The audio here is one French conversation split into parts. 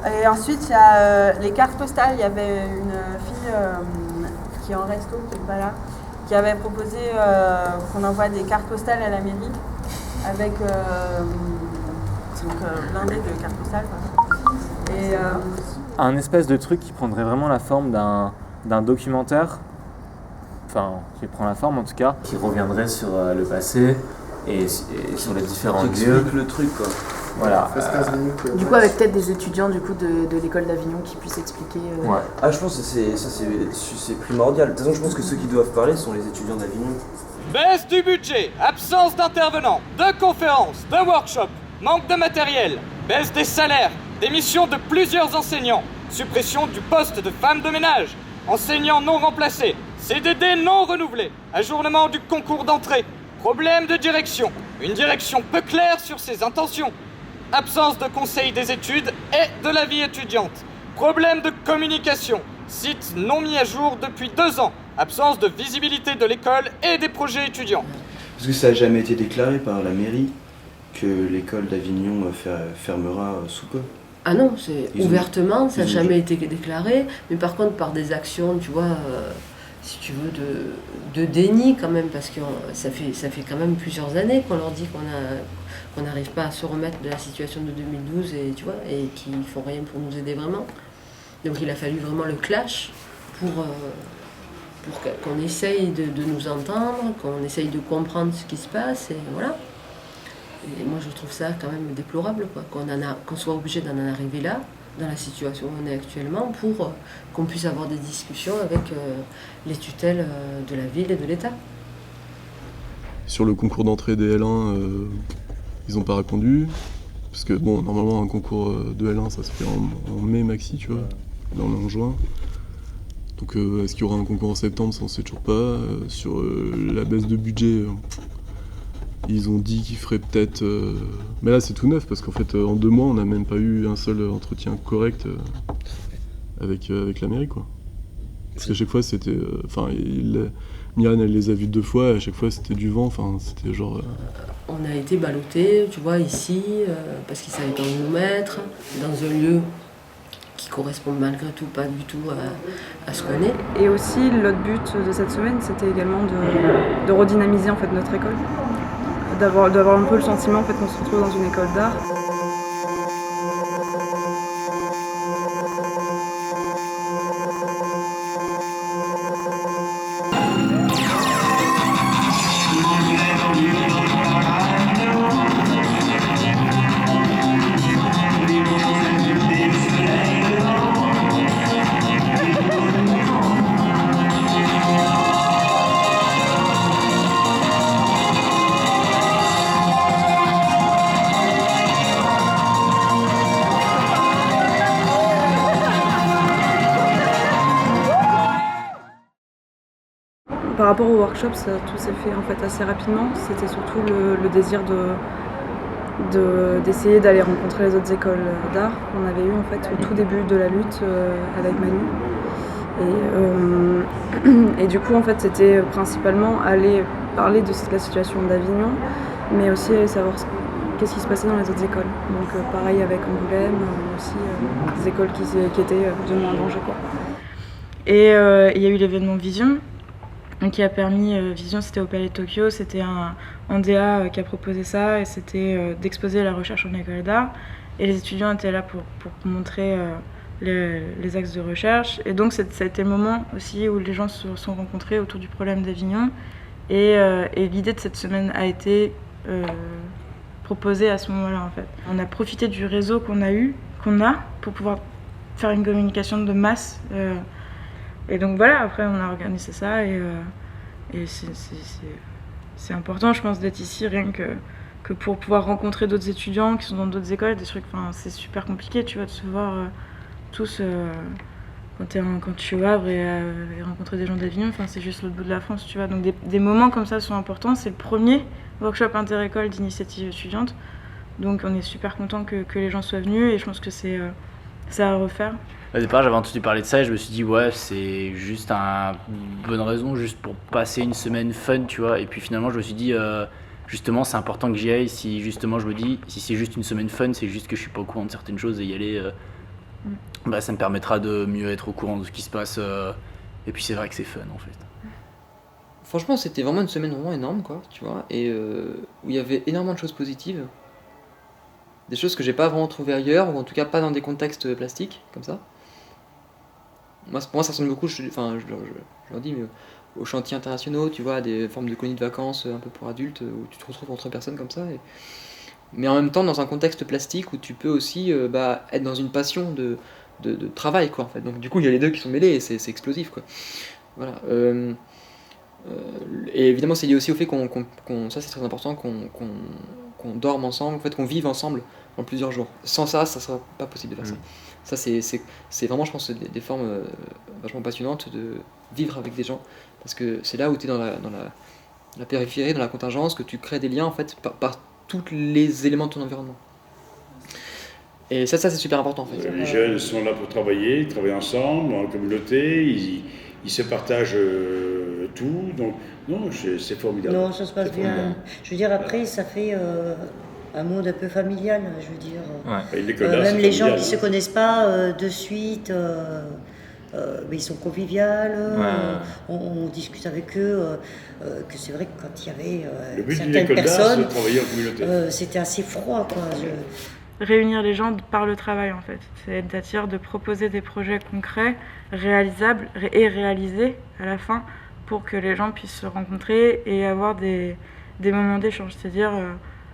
Et ensuite, il y a les cartes postales. Il y avait une fille qui est en resto, qui n'est pas là, qui avait proposé qu'on envoie des cartes postales à la mairie avec blindé de cartes postales. Et, un espèce de truc qui prendrait vraiment la forme d'un documentaire, enfin qui prend la forme en tout cas, qui reviendrait sur le passé et sur les différents lieux. Explique le truc quoi. Voilà. Du coup, avec peut-être des étudiants du coup de l'école d'Avignon qui puissent expliquer. Ouais. Ah, je pense que c'est primordial. De toute façon, je pense que ceux qui doivent parler sont les étudiants d'Avignon. Baisse du budget, absence d'intervenants, de conférences, de workshops, manque de matériel, baisse des salaires, démission de plusieurs enseignants, suppression du poste de femme de ménage, enseignants non remplacés, CDD non renouvelés, ajournement du concours d'entrée, problème de direction, une direction peu claire sur ses intentions, absence de conseil des études et de la vie étudiante, problème de communication, site non mis à jour depuis 2 ans, absence de visibilité de l'école et des projets étudiants. Parce que ça n'a jamais été déclaré par la mairie que l'école d'Avignon fermera sous peu. Ah non, c'est ouvertement, ça n'a jamais été déclaré, mais par contre par des actions, tu vois, si tu veux, de déni quand même, parce que ça fait quand même plusieurs années qu'on leur dit qu'on n'arrive pas à se remettre de la situation de 2012 et tu vois, et qu'ils font rien pour nous aider vraiment. Donc il a fallu vraiment le clash pour qu'on essaye de nous entendre, qu'on essaye de comprendre ce qui se passe, et voilà. Et moi je trouve ça quand même déplorable, quoi, qu'on soit obligé d'en arriver là, dans la situation où on est actuellement, pour qu'on puisse avoir des discussions avec les tutelles de la ville et de l'État. Sur le concours d'entrée des L1, ils n'ont pas répondu, parce que bon, normalement un concours de L1 ça se fait en mai maxi, tu vois, là on est en juin. Donc est-ce qu'il y aura un concours en septembre, ça on sait toujours pas. Sur la baisse de budget, ils ont dit qu'ils feraient peut-être... Mais là c'est tout neuf, parce qu'en fait en 2 mois on n'a même pas eu un seul entretien correct avec la mairie, quoi. Parce qu'à chaque fois c'était... Myrène elle les a vus 2 fois, et à chaque fois c'était du vent, c'était genre... On a été ballottés, tu vois, ici, parce qu'ils savaient pas où nous mettre, dans un lieu qui correspond malgré tout pas du tout à ce qu'on est. Et aussi, l'autre but de cette semaine, c'était également de redynamiser en fait, notre école, d'avoir un peu le sentiment en fait, qu'on se retrouve dans une école d'art. Par rapport au workshop, tout s'est fait en fait assez rapidement. C'était surtout le désir d'essayer d'aller rencontrer les autres écoles d'art qu'on avait eues en fait au tout début de la lutte avec Manu. Et du coup en fait c'était principalement aller parler de la situation d'Avignon, mais aussi aller savoir qu'est-ce qui se passait dans les autres écoles. Donc pareil avec Angoulême, aussi des écoles qui étaient de moins en danger, quoi. Et il y a eu l'événement Vision. Qui a permis, Vision c'était au Palais de Tokyo, c'était un DA qui a proposé ça, et c'était d'exposer la recherche en école d'art, et les étudiants étaient là pour montrer les axes de recherche, et donc ça a été le moment aussi où les gens se sont rencontrés autour du problème d'Avignon, et l'idée de cette semaine a été proposée à ce moment-là en fait. On a profité du réseau qu'on a pour pouvoir faire une communication de masse. Et donc voilà, après on a organisé ça, et c'est important je pense d'être ici, rien que pour pouvoir rencontrer d'autres étudiants qui sont dans d'autres écoles, des trucs, c'est super compliqué, tu vois, de se voir tous quand tu es au Havre et rencontrer des gens d'Avignon, c'est juste l'autre bout de la France, tu vois. Donc des moments comme ça sont importants, c'est le premier workshop inter-école d'initiative étudiante, donc on est super content que les gens soient venus, et je pense que c'est à refaire. Au départ, j'avais entendu parler de ça et je me suis dit, ouais, c'est juste une bonne raison, juste pour passer une semaine fun, tu vois. Et puis finalement, je me suis dit, justement, c'est important que j'y aille. Si justement, je me dis, si c'est juste une semaine fun, c'est juste que je suis pas au courant de certaines choses, et y aller, bah, ça me permettra de mieux être au courant de ce qui se passe. Et puis c'est vrai que c'est fun en fait. Franchement, c'était vraiment une semaine vraiment énorme, quoi, tu vois, et où il y avait énormément de choses positives. Des choses que j'ai pas vraiment trouvées ailleurs, ou en tout cas pas dans des contextes plastiques, comme ça. Pour moi, ça ressemble beaucoup, je leur dis, mais aux chantiers internationaux, tu vois, à des formes de colonies de vacances un peu pour adultes, où tu te retrouves entre personnes comme ça. Mais en même temps, dans un contexte plastique où tu peux aussi être dans une passion de travail, quoi, en fait. Donc du coup, il y a les deux qui sont mêlés et c'est explosif, quoi. Voilà. Et évidemment, c'est lié aussi au fait ça c'est très important, qu'on dorme ensemble, en fait, qu'on vive ensemble en plusieurs jours. Sans ça, ça sera pas possible de faire ça. Ça, c'est vraiment, je pense, des formes vachement passionnantes de vivre avec des gens, parce que c'est là où tu es dans la périphérie, dans la contingence, que tu crées des liens, en fait, par tous les éléments de ton environnement. Et ça c'est super important, en fait. Les jeunes sont là pour travailler, ils travaillent ensemble, en communauté, ils se partagent tout, donc non, c'est formidable. Non, ça se passe bien. Je veux dire, après, ça fait un monde un peu familial, je veux dire. Ouais. Même les gens qui ne se connaissent pas de suite, mais ils sont conviviales, on discute avec eux, que c'est vrai que quand il y avait certaines personnes, c'est travailler en communauté. c'était assez froid, quoi. Réunir les gens par le travail, en fait. C'est-à-dire de proposer des projets concrets, réalisables et réalisés à la fin, pour que les gens puissent se rencontrer et avoir des moments d'échange. C'est-à-dire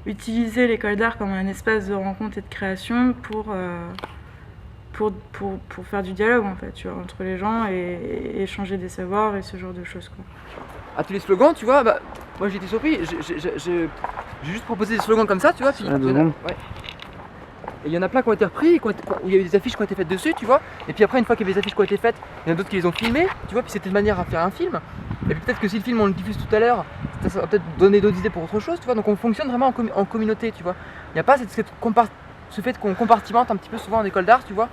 utiliser l'école d'art comme un espace de rencontre et de création pour faire du dialogue, en fait, tu vois, entre les gens et échanger des savoirs et ce genre de choses, quoi. À tous les slogans, tu vois, moi j'ai été surpris, j'ai juste proposé des slogans comme ça, tu vois, puis et il y en a plein qui ont été repris, où il y a eu des affiches qui ont été faites dessus, tu vois. Et puis après, une fois qu'il y avait des affiches qui ont été faites, il y en a d'autres qui les ont filmées, tu vois. Puis c'était une manière à faire un film. Et puis peut-être que si le film on le diffuse tout à l'heure, ça va peut-être donner d'autres idées pour autre chose, tu vois. Donc on fonctionne vraiment en communauté, tu vois. Il n'y a pas ce fait qu'on compartimente un petit peu souvent en école d'art, tu vois.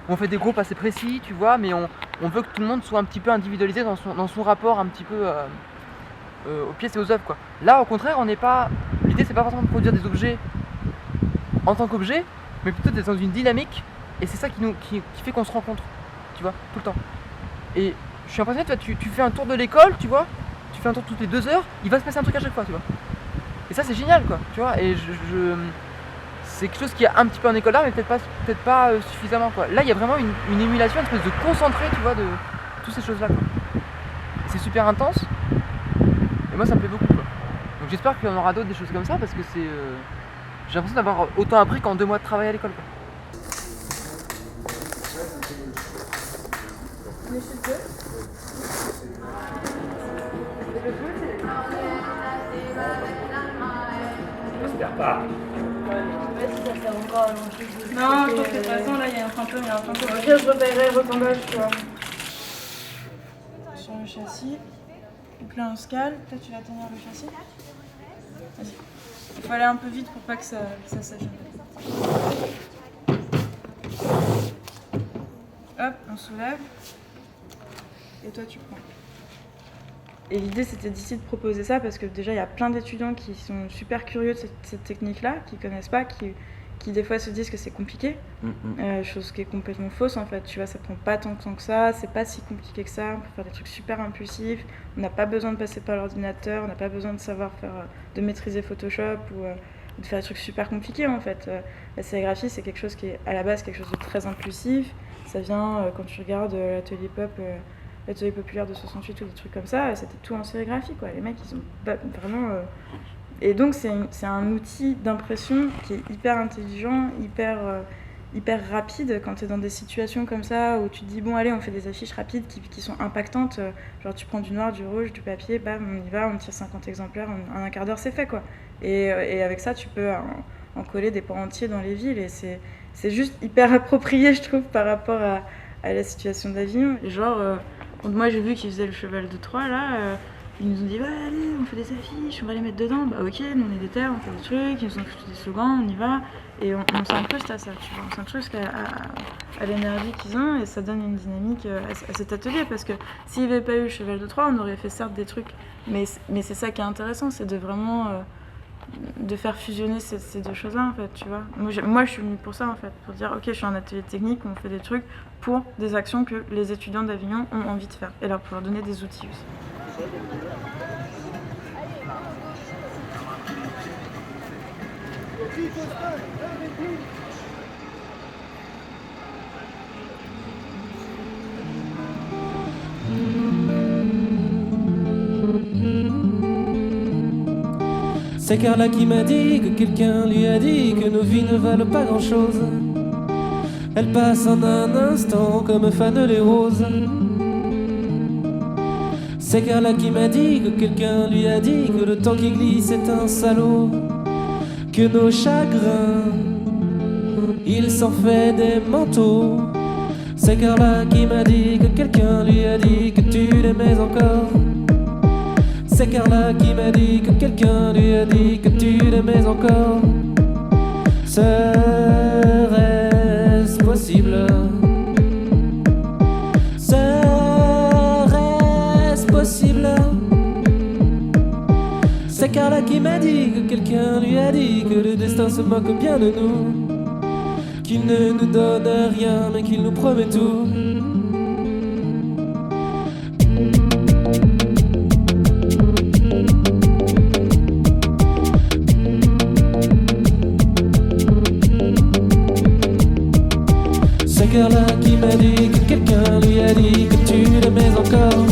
Où on fait des groupes assez précis, tu vois, mais on veut que tout le monde soit un petit peu individualisé dans son rapport un petit peu aux pièces et aux œuvres, quoi. Là, au contraire, l'idée c'est pas forcément de produire des objets en tant qu'objet, mais plutôt d'être dans une dynamique, et c'est ça qui fait qu'on se rencontre, tu vois, tout le temps. Et je suis impressionné, tu fais un tour de l'école, tu vois, tu fais un tour toutes les 2 heures, il va se passer un truc à chaque fois, tu vois. Et ça c'est génial, quoi, tu vois, et c'est quelque chose qui est un petit peu en école d'art, mais peut-être pas suffisamment, quoi. Là il y a vraiment une émulation, une espèce de concentré, tu vois, de toutes ces choses-là, quoi. C'est super intense, et moi ça me plaît beaucoup, quoi. Donc j'espère qu'il y en aura d'autres, des choses comme ça, parce que j'ai l'impression d'avoir autant appris qu'en 2 mois de travail à l'école, quoi. J'espère pas. Non, je pense que de toute façon, là, il y a un fantôme. Ok, je repérerai le retombage, tu vois. Sur le châssis. Donc là, on se cale. Toi, tu vas tenir le châssis. Vas-y. Il faut aller un peu vite pour pas que ça sèche. Hop, on soulève. Et toi, tu prends. Et l'idée, c'était d'ici de proposer ça parce que déjà, il y a plein d'étudiants qui sont super curieux de cette technique-là, qui connaissent pas, qui des fois se disent que c'est compliqué. Chose qui est complètement fausse, en fait. Tu vois, ça prend pas tant de temps que ça, c'est pas si compliqué que ça. On peut faire des trucs super impulsifs. On n'a pas besoin de passer par l'ordinateur, on n'a pas besoin de maîtriser Photoshop ou de faire des trucs super compliqués, en fait. La sérigraphie, c'est quelque chose qui est à la base quelque chose de très impulsif. Ça vient quand tu regardes l'atelier populaire de 68 ou des trucs comme ça, c'était tout en sérigraphie, quoi. Les mecs, ils ont vraiment... Et donc, c'est un outil d'impression qui est hyper intelligent, hyper rapide quand tu es dans des situations comme ça où tu te dis, bon, allez, on fait des affiches rapides qui sont impactantes. Genre, tu prends du noir, du rouge, du papier, bam, on y va, on tire 50 exemplaires, en un quart d'heure, c'est fait, quoi. Et avec ça, tu peux en coller des pans entiers dans les villes. Et c'est juste hyper approprié, je trouve, par rapport à la situation d'Avignon. Et genre, moi, j'ai vu qu'ils faisaient le cheval de Troie, là. Ils nous ont dit, ouais, allez, on fait des affiches, on va les mettre dedans. Bah ok, nous on est des terres, on fait des trucs, ils nous ont foutu des slogans, on y va. Et on s'incruste à ça, tu vois. On s'incruste à l'énergie qu'ils ont et ça donne une dynamique à cet atelier. Parce que s'il n'y avait pas eu le cheval de Troie, on aurait fait certes des trucs. Mais c'est ça qui est intéressant, c'est de vraiment de faire fusionner ces deux choses-là, en fait, tu vois. Moi, je suis venue pour ça, en fait, pour dire, ok, je suis en atelier technique, on fait des trucs pour des actions que les étudiants d'Avignon ont envie de faire, et leur pour leur donner des outils aussi. C'est Carla qui m'a dit que quelqu'un lui a dit que nos vies ne valent pas grand-chose. Elle passe en un instant comme fanent les roses. C'est Carla qui m'a dit que quelqu'un lui a dit que le temps qui glisse est un salaud, que nos chagrins, il s'en fait des manteaux. C'est Carla qui m'a dit que quelqu'un lui a dit que tu l'aimais encore. C'est Carla qui m'a dit que quelqu'un lui a dit que tu l'aimais encore. Serait-ce possible? Serait-ce possible? C'est Carla qui m'a dit que quelqu'un lui a dit que le destin se moque bien de nous, qu'il ne nous donne rien mais qu'il nous promet tout. C'est Carla qui m'a dit que quelqu'un lui a dit que tu l'aimais encore.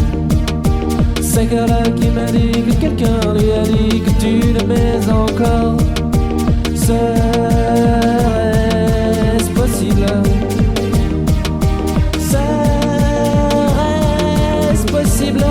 C'est Carla qui m'a dit que quelqu'un lui a dit que tu l'aimais encore. Serait-ce possible? Serait-ce possible?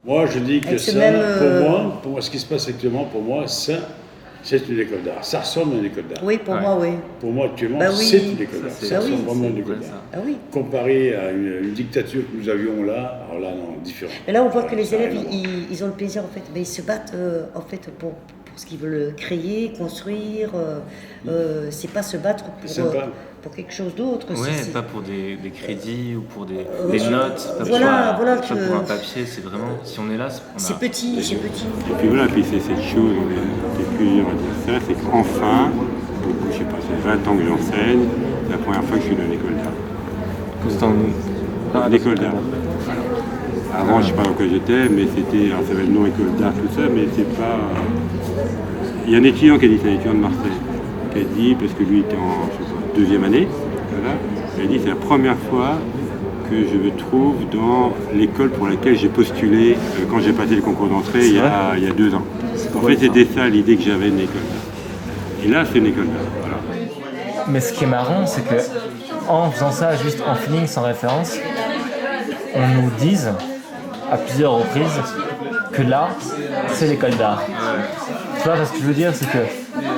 Moi, je dis que ça, pour moi, ce qui se passe actuellement, pour moi, ça, c'est une école d'art. Ça ressemble à une école d'art. Oui, pour moi, oui. Pour moi, actuellement, Bah oui. c'est une école d'art. Ça ressemble vraiment à une école d'art. Ah oui. Comparé à une dictature que nous avions là, alors là, non, différent. Et là, on voit que les élèves, ils ont le plaisir, en fait, mais ils se battent, en fait, pour ce qu'ils veulent créer, construire. C'est pas se battre pour quelque chose d'autre. Ouais, pas pour des crédits ou pour des notes, pas pour un papier, c'est vraiment, si on est là, c'est petit, c'est petit. Et puis voilà, puis c'est cette chose, c'est plusieurs à dire ça, c'est qu'enfin, je sais pas, c'est 20 ans que j'enseigne, c'est la première fois que je suis dans l'école d'art. L'école d'art. Avant, je sais pas dans quoi j'étais, mais c'était, alors ça s'appelle non école d'art, tout ça, mais c'est pas... Il y a un étudiant qui a dit, c'est un étudiant de Marseille, qui a dit, parce que lui était en, je sais pas, deuxième année, voilà, il a dit, c'est la première fois que je me trouve dans l'école pour laquelle j'ai postulé quand j'ai passé le concours d'entrée il y a 2 ans. En fait, c'était ça l'idée que j'avais de l'école d'art. Et là, c'est une école d'art, voilà. Mais ce qui est marrant, c'est que en faisant ça juste en feeling, sans référence, on nous dise à plusieurs reprises que là, c'est l'école d'art. Tu vois, ce que je veux dire, c'est que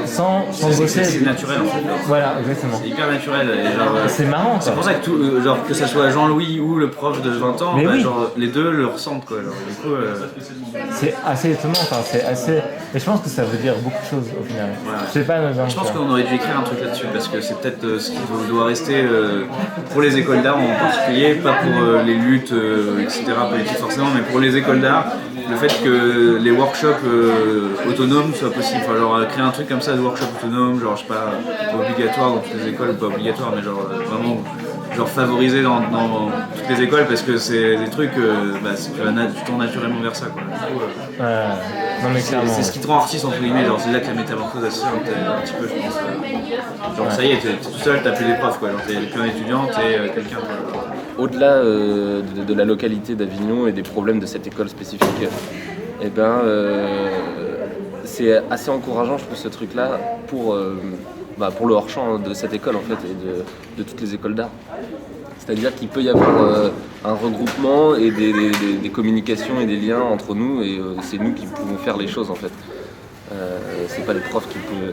sans bosser... C'est naturel en fait. Voilà, exactement. C'est hyper naturel. C'est marrant. C'est pour ça que genre, que ça soit Jean-Louis ou le prof de 20 ans, oui. genre, les deux le ressentent quoi. Genre, du coup, c'est assez étonnant, c'est assez... Et je pense que ça veut dire beaucoup de choses au final. Voilà. Je sais pas, je pense qu'on aurait dû écrire un truc là-dessus parce que c'est peut-être ce qui doit rester pour les écoles d'art en particulier, pas pour les luttes, etc. politiques forcément, mais pour les écoles d'art, le fait que les workshops autonomes soient possibles. Enfin, genre créer un truc comme ça de workshop autonome, genre je sais pas, obligatoire dans toutes les écoles, pas obligatoire, mais genre vraiment genre favorisé dans toutes les écoles parce que c'est des trucs, tu tournes naturellement vers ça quoi. Non, mais clairement, c'est ce qui te rend artiste entre guillemets, genre c'est là que la métamorphose assiste un petit peu je pense. Genre ça y est, t'es tout seul, t'as plus des profs quoi, genre t'es plus un étudiant, t'es quelqu'un quoi. Au-delà de la localité d'Avignon et des problèmes de cette école spécifique, c'est assez encourageant je trouve ce truc-là pour le hors-champ de cette école en fait et de toutes les écoles d'art. C'est-à-dire qu'il peut y avoir un regroupement et des communications et des liens entre nous, et c'est nous qui pouvons faire les choses en fait. C'est pas les profs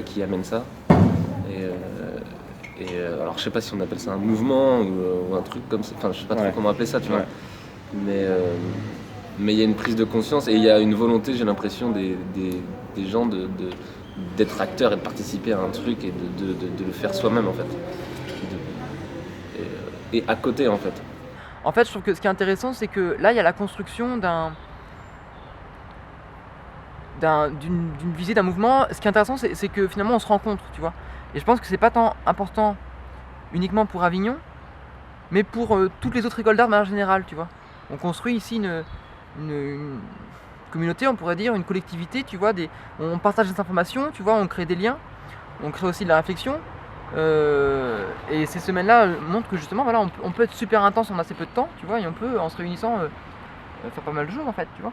qui amènent ça. Alors je sais pas si on appelle ça un mouvement ou un truc comme ça, enfin je sais pas trop comment appeler ça, tu vois. Mais il y a une prise de conscience et il y a une volonté, j'ai l'impression, des gens d'être acteurs et de participer à un truc et de le faire soi-même en fait. Et à côté en fait. En fait, je trouve que ce qui est intéressant, c'est que là, il y a la construction d'une visée, d'un mouvement. Ce qui est intéressant, c'est que finalement, on se rencontre, tu vois. Et je pense que c'est pas tant important uniquement pour Avignon, mais pour toutes les autres écoles d'art de manière générale, tu vois. On construit ici une communauté, on pourrait dire, une collectivité, tu vois. On partage des informations, tu vois, on crée des liens, on crée aussi de la réflexion. Et ces semaines-là montrent que justement, voilà, on peut être super intense en assez peu de temps, tu vois, et on peut, en se réunissant, faire pas mal de choses en fait, tu vois.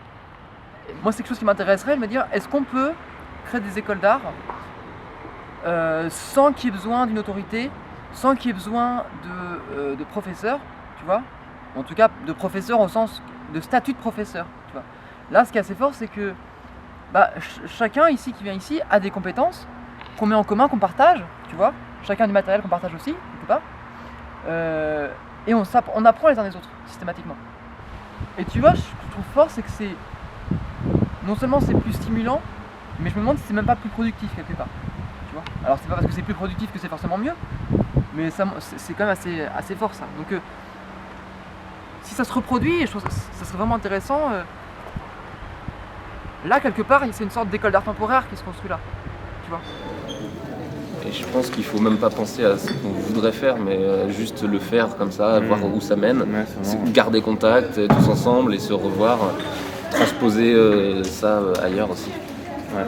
Et moi, c'est quelque chose qui m'intéresserait de me dire, est-ce qu'on peut créer des écoles d'art sans qu'il y ait besoin d'une autorité, sans qu'il y ait besoin de professeurs, tu vois, en tout cas de professeurs au sens de statut de professeur, tu vois. Là, ce qui est assez fort, c'est que chacun ici qui vient ici a des compétences qu'on met en commun, qu'on partage, tu vois. Chacun du matériel qu'on partage aussi, quelque part. Et on apprend les uns des autres, systématiquement. Et tu vois, je trouve fort, c'est que non seulement c'est plus stimulant, mais je me demande si c'est même pas plus productif, quelque part. Tu vois. Alors c'est pas parce que c'est plus productif que c'est forcément mieux, mais c'est quand même assez fort ça. Donc si ça se reproduit, je trouve que ça serait vraiment intéressant. Là, quelque part, c'est une sorte d'école d'art temporaire qui se construit là. Tu vois. Et je pense qu'il faut même pas penser à ce qu'on voudrait faire, mais juste le faire comme ça, voir où ça mène, garder contact tous ensemble et se revoir, transposer ça ailleurs aussi. Ouais.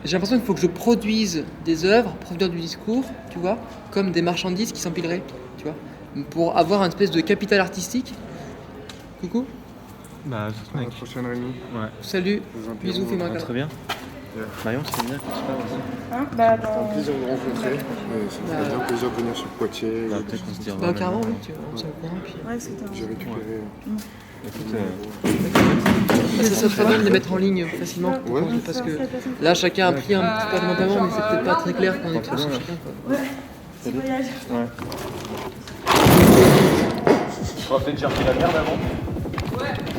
J'ai l'impression qu'il faut que je produise des œuvres, produire du discours, tu vois, comme des marchandises qui s'empileraient, tu vois, pour avoir une espèce de capital artistique. Coucou. Bah, à la prochaine, Rémi. Ouais. Salut, bisous, fais-moi un câlin. Très bien. Marion, c'est bien que tu parles aussi. C'était un plaisir de rencontrer. Ça fait bien plaisir de venir sur Poitiers. Peut-être qu'on se dira. Carrément, oui, tu vois, on s'est au courant. J'ai récupéré. Ça serait très bien de les mettre en ligne facilement, parce que là, chacun a pris un petit peu de moment, mais c'est peut-être pas très clair qu'on est tous sur chacun. Ouais, petit voyage. Ouais. On va peut-être chercher la merde avant.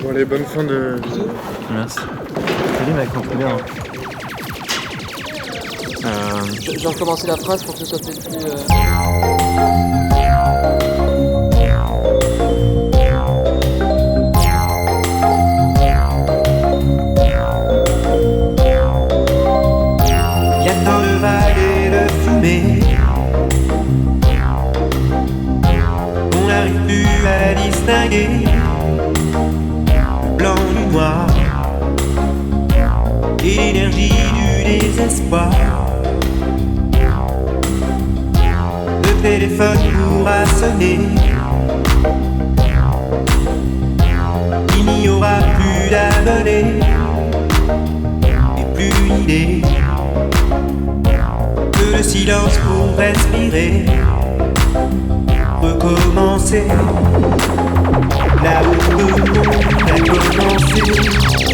Bon, allez, bonne fin de vidéo. Merci. Salut mec, on très bien. J'ai recommencé la phrase pour que ce soit peut-être plus... Y'a tant de vagues et de fumée, on n'arrive plus à distinguer blanc du noir et l'énergie du désespoir. Le téléphone pourra sonner, il n'y aura plus d'abonnés et plus une idée que le silence pour respirer, recommencer là où le monde a commencé.